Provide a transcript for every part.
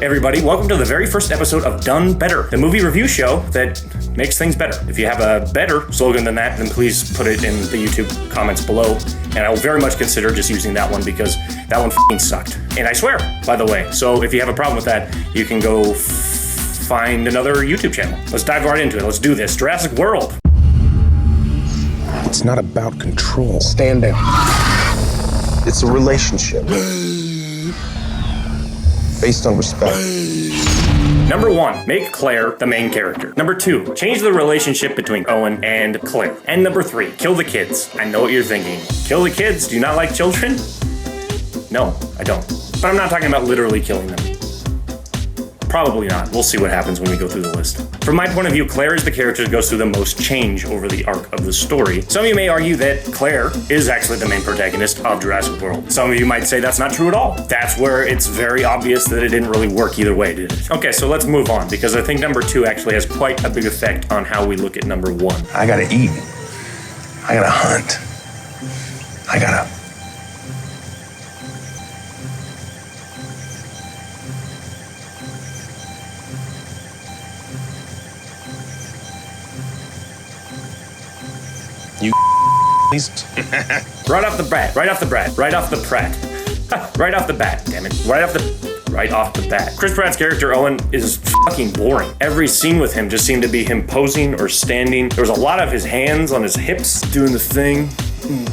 everybody. Welcome to the very first episode of Done Better, the movie review show that makes things better. If you have a better slogan than that, then please put it in the YouTube comments below, and I will very much consider just using that one because that one f***ing sucked. And I swear, by the way. So if you have a problem with that, you can go find another YouTube channel. Let's dive right into it. Let's do this. Jurassic World. It's not about control. Stand down. It's a relationship based on respect. Number 1, make Claire the main character. Number 2, change the relationship between Owen and Claire. And number 3, kill the kids. I know what you're thinking. Kill the kids? Do you not like children? No, I don't. But I'm not talking about literally killing them. Probably not. We'll see what happens when we go through the list. From my point of view, Claire is the character that goes through the most change over the arc of the story. Some of you may argue that Claire is actually the main protagonist of Jurassic World. Some of you might say that's not true at all. That's where it's very obvious that it didn't really work either way, did it? Okay, so let's move on, because I think number 2 actually has quite a big effect on how we look at number 1. I gotta eat. I gotta hunt. I gotta... You least. Right off the bat, right off the bat, right off the Pratt. Right off the bat, damn it. Right off the bat. Chris Pratt's character, Owen, is fucking boring. Every scene with him just seemed to be him posing or standing. There was a lot of his hands on his hips, doing the thing.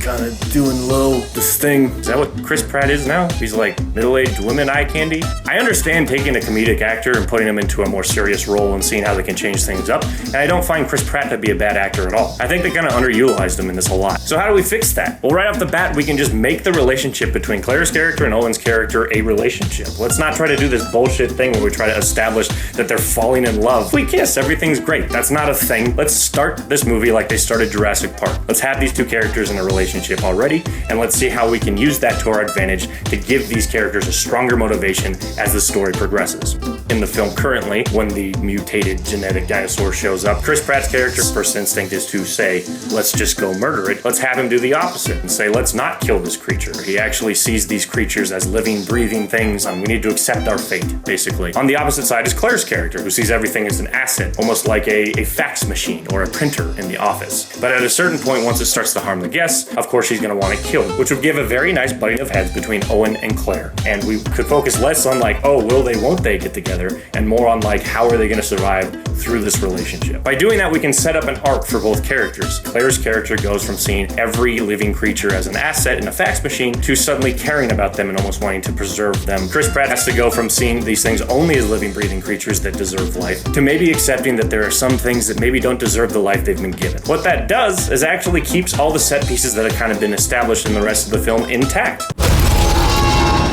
Kind of doing this thing. Is that what Chris Pratt is now? He's like middle-aged women eye candy? I understand taking a comedic actor and putting him into a more serious role and seeing how they can change things up, and I don't find Chris Pratt to be a bad actor at all. I think they kind of underutilized him in this a lot. So how do we fix that? Well, right off the bat, we can just make the relationship between Claire's character and Owen's character a relationship. Let's not try to do this bullshit thing where we try to establish that they're falling in love. We kiss, everything's great. That's not a thing. Let's start this movie like they started Jurassic Park. Let's have these two characters in a relationship already, and let's see how we can use that to our advantage to give these characters a stronger motivation as the story progresses. In the film currently, when the mutated genetic dinosaur shows up, Chris Pratt's character's first instinct is to say, let's just go murder it. Let's have him do the opposite and say, let's not kill this creature. He actually sees these creatures as living, breathing things, and we need to accept our fate, basically. On the opposite side is Claire's character, who sees everything as an asset, almost like a fax machine or a printer in the office. But at a certain point, once it starts to harm the guests, of course she's going to want to kill it, which would give a very nice butting of heads between Owen and Claire. And we could focus less on like, oh, will they, won't they get together, and more on like, how are they going to survive through this relationship. By doing that, we can set up an arc for both characters. Claire's character goes from seeing every living creature as an asset in a fax machine to suddenly caring about them and almost wanting to preserve them. Chris Pratt has to go from seeing these things only as living, breathing creatures that deserve life to maybe accepting that there are some things that maybe don't deserve the life they've been given. What that does is actually keeps all the set pieces that have kind of been established in the rest of the film intact.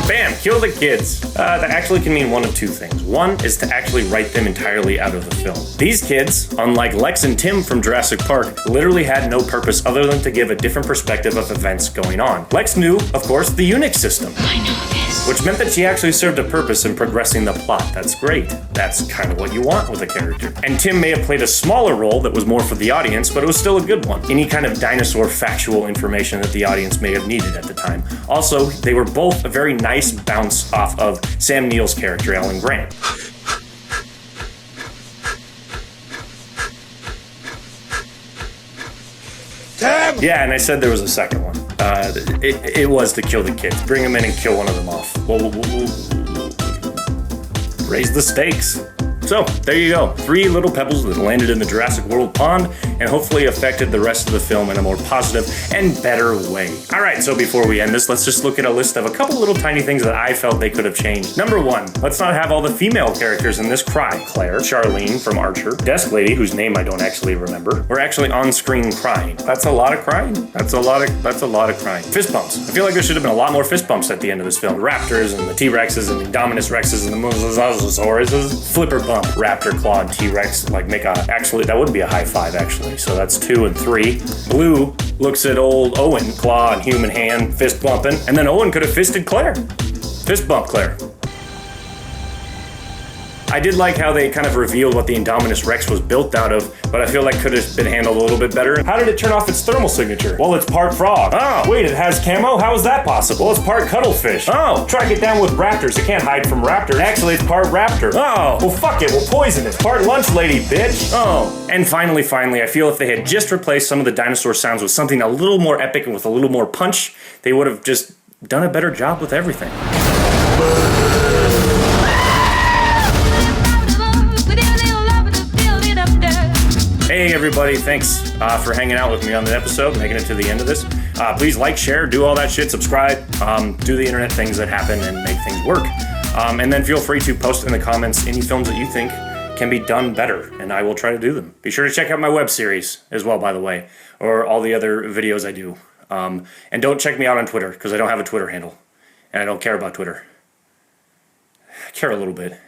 Bam! Kill the kids. That actually can mean one of two things. One is to actually write them entirely out of the film. These kids, unlike Lex and Tim from Jurassic Park, literally had no purpose other than to give a different perspective of events going on. Lex knew, of course, the Unix system. I know this. Which meant that she actually served a purpose in progressing the plot. That's great. That's kind of what you want with a character. And Tim may have played a smaller role that was more for the audience, but it was still a good one. Any kind of dinosaur factual information that the audience may have needed at the time. Also, they were both a very nice bounce off of Sam Neill's character, Alan Grant. Yeah, and I said there was a second one. It was to kill the kids. Bring them in and kill one of them off. We'll raise the stakes. So, there you go. 3 little pebbles that landed in the Jurassic World pond and hopefully affected the rest of the film in a more positive and better way. Alright, so before we end this, let's just look at a list of a couple little tiny things that I felt they could have changed. Number 1, let's not have all the female characters in this cry. Claire, Charlene from Archer, Desk Lady, whose name I don't actually remember, were actually on screen crying. That's a lot of crying. That's a lot of crying. Fist bumps. I feel like there should have been a lot more fist bumps at the end of this film. The Raptors and the T-Rexes and the Indominus Rexes and the Mosasaurus. Flipper bump, Raptor, Claw, and T-Rex, like make a, actually, that would be a high five actually. So that's 2 and 3. Blue looks at old Owen, claw and human hand, fist bumping, and then Owen could have fisted Claire. Fist bump Claire. I did like how they kind of revealed what the Indominus Rex was built out of, but I feel like could have been handled a little bit better. How did it turn off its thermal signature? Well, it's part frog. Oh, wait, it has camo? How is that possible? Well, it's part cuttlefish. Oh, track it down with raptors. It can't hide from raptors. Actually, it's part raptor. Oh, well, fuck it. We'll poison it. Part lunch lady, bitch. Oh. And finally, I feel if they had just replaced some of the dinosaur sounds with something a little more epic and with a little more punch, they would have just done a better job with everything. Hey everybody, thanks for hanging out with me on the episode, making it to the end of this. Please like, share, do all that shit, subscribe, do the internet things that happen and make things work. And then feel free to post in the comments any films that you think can be done better, and I will try to do them. Be sure to check out my web series as well, by the way, or all the other videos I do. And don't check me out on Twitter, because I don't have a Twitter handle, and I don't care about Twitter. I care a little bit.